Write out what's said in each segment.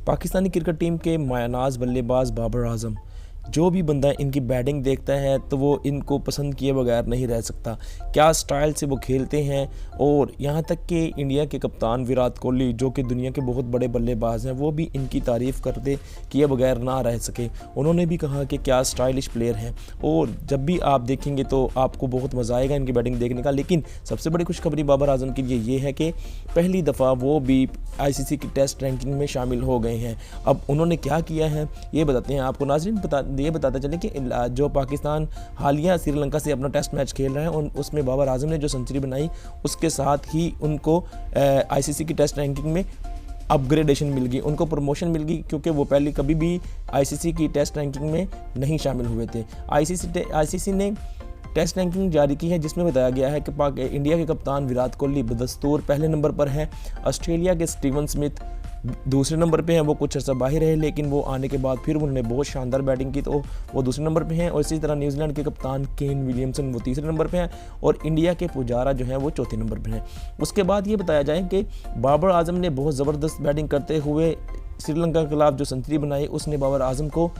Pakistani cricket team के मायानाज बल्लेबाज बाबर आजम, जो भी बंदा इनकी बैटिंग देखता है तो वो इनको पसंद किए बगैर नहीं रह सकता। क्या स्टाइल से वो खेलते हैं, और यहाँ तक कि इंडिया के कप्तान विराट कोहली जो कि दुनिया के बहुत बड़े बल्लेबाज हैं, वो भी इनकी तारीफ़ करते किए बगैर ना रह सके। उन्होंने भी कहा कि क्या स्टाइलिश प्लेयर हैं, और जब भी आप देखेंगे तो आपको बहुत मज़ा आएगा इनकी बैटिंग देखने का। लेकिन सबसे बड़ी खुशखबरी बाबर आजम के लिए ये है कि पहली दफ़ा वो भी ICC की टेस्ट रैंकिंग में शामिल हो गए हैं। अब उन्होंने क्या किया है ये बताते हैं आपको। नाज़रीन, ये बताते चले कि जो पाकिस्तान हालिया श्रीलंका से अपना टेस्ट मैच खेल रहा है, उसमें बाबर आजम ने जो सेंचुरी बनाई उसके साथ ही उनको ICC की टेस्ट रैंकिंग में अपग्रेडेशन मिल गई, उनको प्रमोशन मिल गई, क्योंकि वो पहले कभी भी ICC की टेस्ट रैंकिंग में नहीं शामिल हुए थे। ICC ने टेस्ट रैंकिंग जारी की है जिसमें बताया गया है कि इंडिया के कप्तान विराट कोहली बदस्तूर पहले नंबर पर हैं। ऑस्ट्रेलिया के स्टीवन स्मिथ दूसरे नंबर पे हैं। वो कुछ अर्सा बाहर रहे, लेकिन वो आने के बाद फिर उन्होंने बहुत शानदार बैटिंग की तो वो दूसरे नंबर पे हैं। और इसी तरह न्यूजीलैंड के कप्तान केन विलियमसन वो तीसरे नंबर पे हैं, और इंडिया के पुजारा जो हैं वो चौथे नंबर पे हैं। उसके बाद ये बताया जाए कि बाबर आजम ने बहुत ज़बरदस्त बैटिंग करते हुए श्रीलंका के खिलाफ जो सेंचुरी बनाई, उसने बाबर आजम को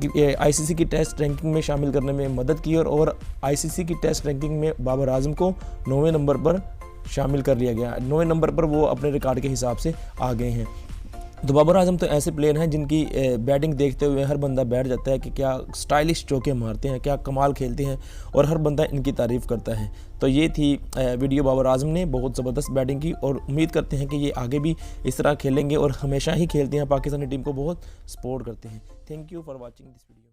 ICC की टेस्ट रैंकिंग में शामिल करने में मदद की, और ICC की टेस्ट रैंकिंग में बाबर आजम को 9वें नंबर पर शामिल कर लिया गया। 9वें नंबर पर वो अपने रिकॉर्ड के हिसाब से आ गए हैं। तो बाबर आजम तो ऐसे प्लेयर हैं जिनकी बैटिंग देखते हुए हर बंदा बैठ जाता है कि क्या स्टाइलिश चौके मारते हैं, क्या कमाल खेलते हैं, और हर बंदा इनकी तारीफ़ करता है। तो ये थी वीडियो। बाबर आजम ने बहुत ज़बरदस्त बैटिंग की, और उम्मीद करते हैं कि ये आगे भी इस तरह खेलेंगे, और हमेशा ही खेलते हैं, पाकिस्तानी टीम को बहुत सपोर्ट करते हैं। Thank you for watching this video.